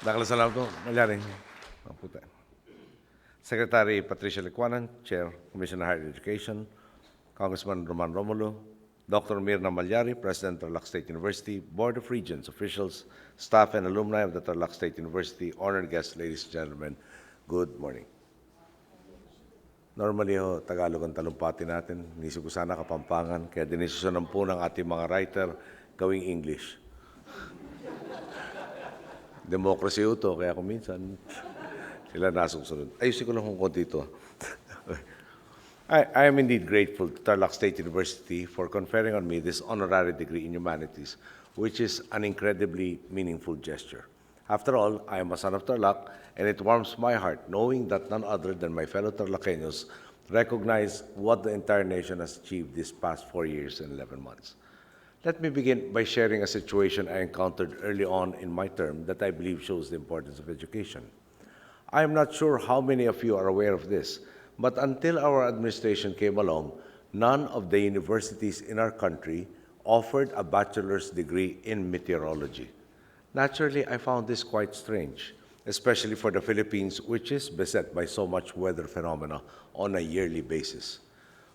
Nakalasalamat Mallari. Maputa. Secretary Patricia Licuanan, Chair, Commission on Higher Education, Congressman Roman Romulo, Dr. Myrna Mallari, President, Tarlac State University, Board of Regents, officials, staff, and alumni of the Tarlac State University, honored guests, ladies and gentlemen, good morning. Normally, Tagalog ang talumpati natin. Inisip ko sana Kapampangan, kaya dinesisyonan po ng ating mga writer gawing English. Democracy ito, kaya kung minsan, sila nasusunod. Ayusin ko lang kung konti ito. I am indeed grateful to Tarlac State University for conferring on me this honorary degree in humanities, which is an incredibly meaningful gesture. After all, I am a son of Tarlac, and it warms my heart knowing that none other than my fellow Tarlaceños recognize what the entire nation has achieved these past 4 years and 11 months. Let me begin by sharing a situation I encountered early on in my term that I believe shows the importance of education. I am not sure how many of you are aware of this, but until our administration came along, none of the universities in our country offered a bachelor's degree in meteorology. Naturally, I found this quite strange, especially for the Philippines, which is beset by so much weather phenomena on a yearly basis.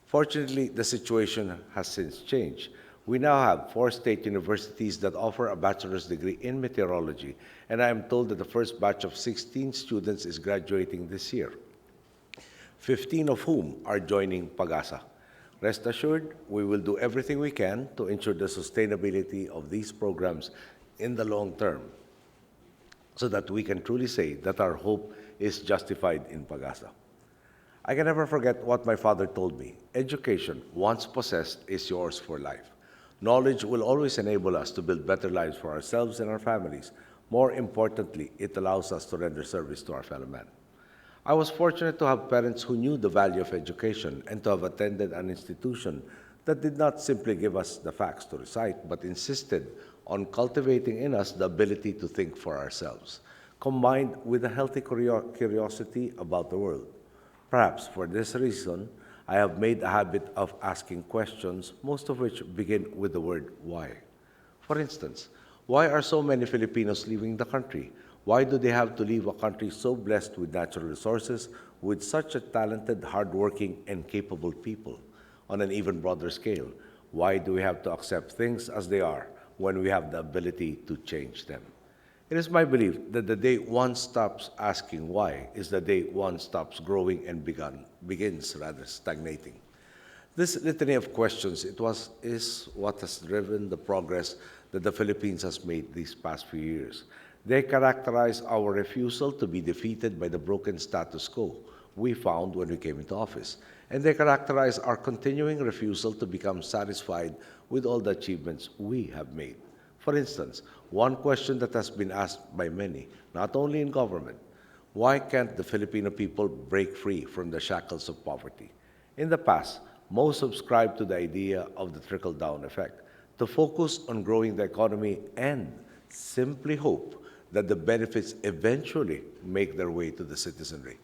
Fortunately, the situation has since changed. We now have 4 state universities that offer a bachelor's degree in meteorology, and I am told that the first batch of 16 students is graduating this year, 15 of whom are joining PAGASA. Rest assured, we will do everything we can to ensure the sustainability of these programs in the long term so that we can truly say that our hope is justified in PAGASA. I can never forget what my father told me. Education, once possessed, is yours for life. Knowledge will always enable us to build better lives for ourselves and our families. More importantly, it allows us to render service to our fellow man. I was fortunate to have parents who knew the value of education and to have attended an institution that did not simply give us the facts to recite, but insisted on cultivating in us the ability to think for ourselves, combined with a healthy curiosity about the world. Perhaps for this reason, I have made a habit of asking questions, most of which begin with the word why. For instance, why are so many Filipinos leaving the country? Why do they have to leave a country so blessed with natural resources, with such a talented, hardworking, and capable people? On an even broader scale, why do we have to accept things as they are when we have the ability to change them? It is my belief that the day one stops asking why is the day one stops growing and begins stagnating. This litany of questions is what has driven the progress that the Philippines has made these past few years. They characterize our refusal to be defeated by the broken status quo we found when we came into office, and they characterize our continuing refusal to become satisfied with all the achievements we have made. For instance, one question that has been asked by many, not only in government, why can't the Filipino people break free from the shackles of poverty? In the past, most subscribed to the idea of the trickle-down effect, to focus on growing the economy and simply hope that the benefits eventually make their way to the citizenry.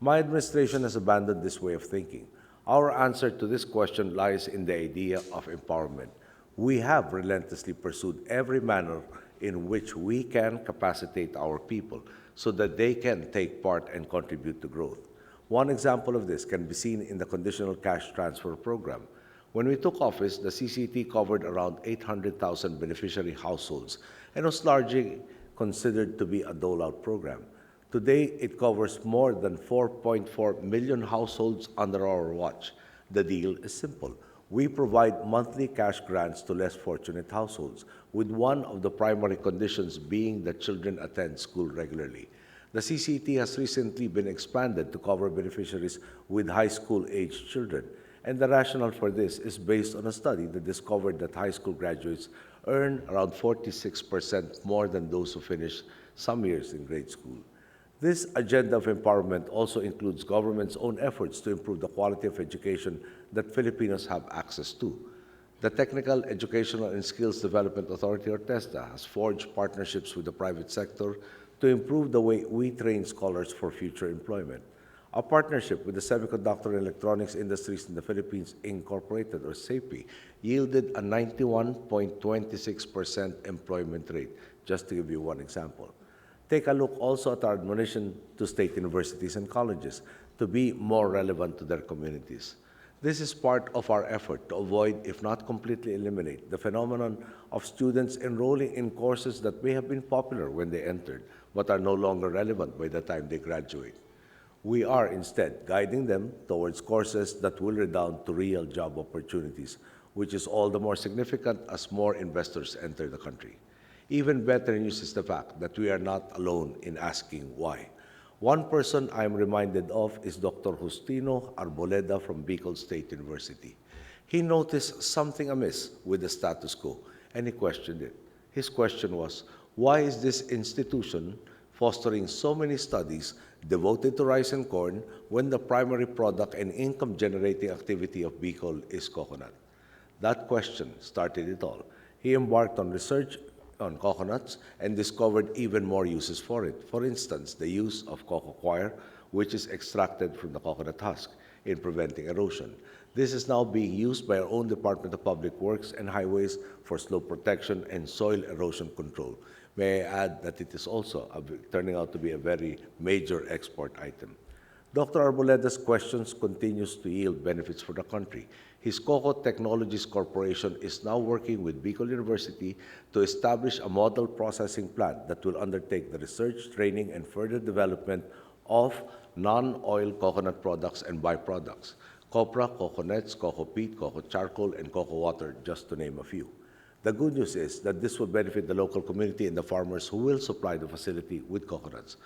My administration has abandoned this way of thinking. Our answer to this question lies in the idea of empowerment. We have relentlessly pursued every manner in which we can capacitate our people so that they can take part and contribute to growth. One example of this can be seen in the Conditional Cash Transfer Program. When we took office, the CCT covered around 800,000 beneficiary households and was largely considered to be a dole-out program. Today, it covers more than 4.4 million households under our watch. The deal is simple. We provide monthly cash grants to less fortunate households, with one of the primary conditions being that children attend school regularly. The CCT has recently been expanded to cover beneficiaries with high school-aged children, and the rationale for this is based on a study that discovered that high school graduates earn around 46% more than those who finish some years in grade school. This agenda of empowerment also includes government's own efforts to improve the quality of education that Filipinos have access to. The Technical Educational and Skills Development Authority, or TESDA, has forged partnerships with the private sector to improve the way we train scholars for future employment. A partnership with the Semiconductor and Electronics Industries in the Philippines Incorporated, or SAPI, yielded a 91.26% employment rate, just to give you one example. Take a look also at our admonition to state universities and colleges to be more relevant to their communities. This is part of our effort to avoid, if not completely eliminate, the phenomenon of students enrolling in courses that may have been popular when they entered, but are no longer relevant by the time they graduate. We are instead guiding them towards courses that will redound to real job opportunities, which is all the more significant as more investors enter the country. Even better news is the fact that we are not alone in asking why. One person I am reminded of is Dr. Justino Arboleda from Bicol State University. He noticed something amiss with the status quo, and he questioned it. His question was, why is this institution fostering so many studies devoted to rice and corn when the primary product and income-generating activity of Bicol is coconut? That question started it all. He embarked on research on coconuts and discovered even more uses for it. For instance, the use of coco coir, which is extracted from the coconut husk, in preventing erosion. This is now being used by our own Department of Public Works and Highways for slope protection and soil erosion control. May I add that it is also turning out to be a very major export item. Dr. Arboleda's questions continues to yield benefits for the country. His Coco Technologies Corporation is now working with Bicol University to establish a model processing plant that will undertake the research, training, and further development of non-oil coconut products and byproducts: copra, cocoa nets, cocoa peat, cocoa charcoal, and cocoa water, just to name a few. The good news is that this will benefit the local community and the farmers who will supply the facility with coconuts.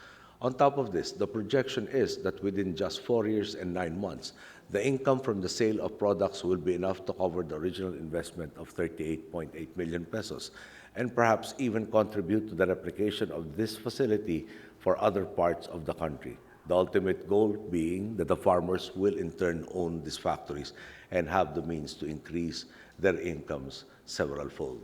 On top of this, the projection is that within just 4 years and 9 months, the income from the sale of products will be enough to cover the original investment of 38.8 million pesos, and perhaps even contribute to the replication of this facility for other parts of the country. The ultimate goal being that the farmers will in turn own these factories and have the means to increase their incomes several-fold.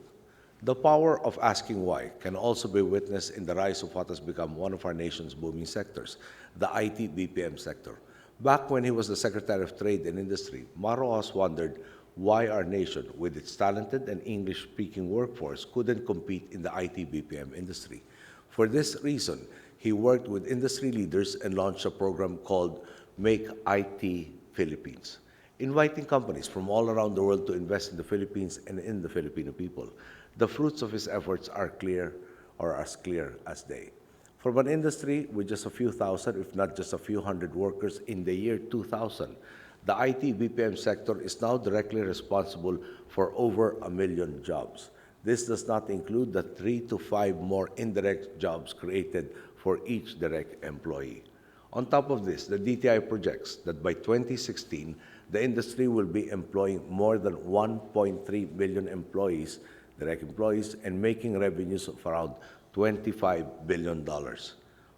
The power of asking why can also be witnessed in the rise of what has become one of our nation's booming sectors, the IT BPM sector. Back when he was the Secretary of Trade and Industry, Marroas wondered why our nation, with its talented and English-speaking workforce, couldn't compete in the IT BPM industry. For this reason, he worked with industry leaders and launched a program called Make IT Philippines, inviting companies from all around the world to invest in the Philippines and in the Filipino people. The fruits of his efforts are clear, or as clear as day. From an industry with just a few thousand, if not just a few hundred workers in the year 2000, the IT BPM sector is now directly responsible for over 1 million jobs. This does not include the 3 to 5 more indirect jobs created for each direct employee. On top of this, the DTI projects that by 2016, the industry will be employing more than 1.3 million employees, direct employees, and making revenues of around $25 billion.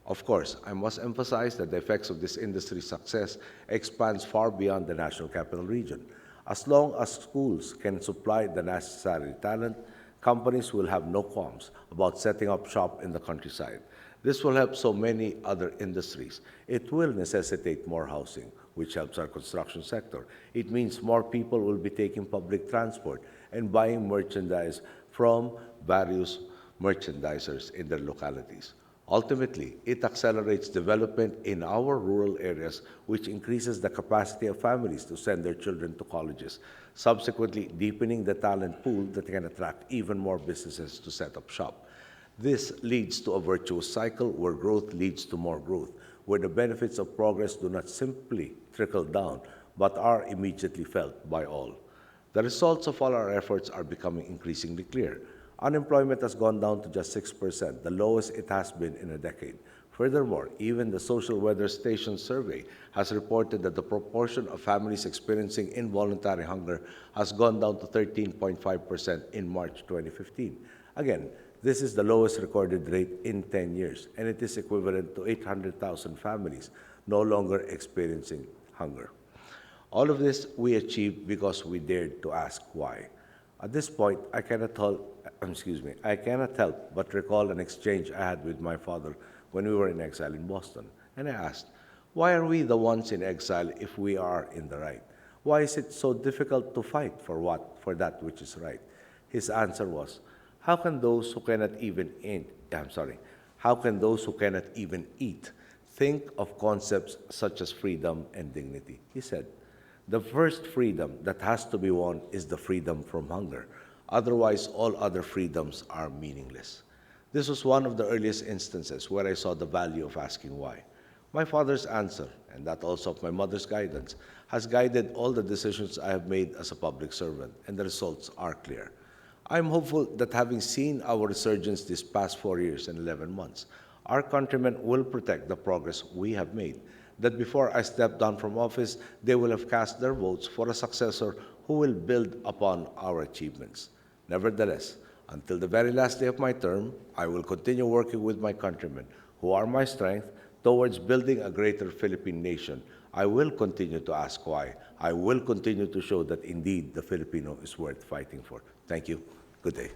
Of course, I must emphasize that the effects of this industry's success expands far beyond the National Capital Region. As long as schools can supply the necessary talent, companies will have no qualms about setting up shop in the countryside. This will help so many other industries. It will necessitate more housing, which helps our construction sector. It means more people will be taking public transport and buying merchandise from various merchandisers in their localities. Ultimately, it accelerates development in our rural areas, which increases the capacity of families to send their children to colleges, subsequently deepening the talent pool that can attract even more businesses to set up shop. This leads to a virtuous cycle where growth leads to more growth, where the benefits of progress do not simply trickle down, but are immediately felt by all. The results of all our efforts are becoming increasingly clear. Unemployment has gone down to just 6%, the lowest it has been in a decade. Furthermore, even the Social Weather Station survey has reported that the proportion of families experiencing involuntary hunger has gone down to 13.5% in March 2015. Again, this is the lowest recorded rate in 10 years, and it is equivalent to 800,000 families no longer experiencing hunger. All of this we achieved because we dared to ask why. At this point, I cannot help but recall an exchange I had with my father when we were in exile in Boston. And I asked, why are we the ones in exile if we are in the right? Why is it so difficult to fight for that which is right? His answer was, how can those who cannot even How can those who cannot even eat think of concepts such as freedom and dignity? He said, the first freedom that has to be won is the freedom from hunger. Otherwise, all other freedoms are meaningless. This was one of the earliest instances where I saw the value of asking why. My father's answer, and that also of my mother's guidance, has guided all the decisions I have made as a public servant, and the results are clear. I am hopeful that having seen our resurgence these past 4 years and 11 months, our countrymen will protect the progress we have made, that before I step down from office, they will have cast their votes for a successor who will build upon our achievements. Nevertheless, until the very last day of my term, I will continue working with my countrymen, who are my strength, towards building a greater Philippine nation. I will continue to ask why. I will continue to show that indeed the Filipino is worth fighting for. Thank you. Good day.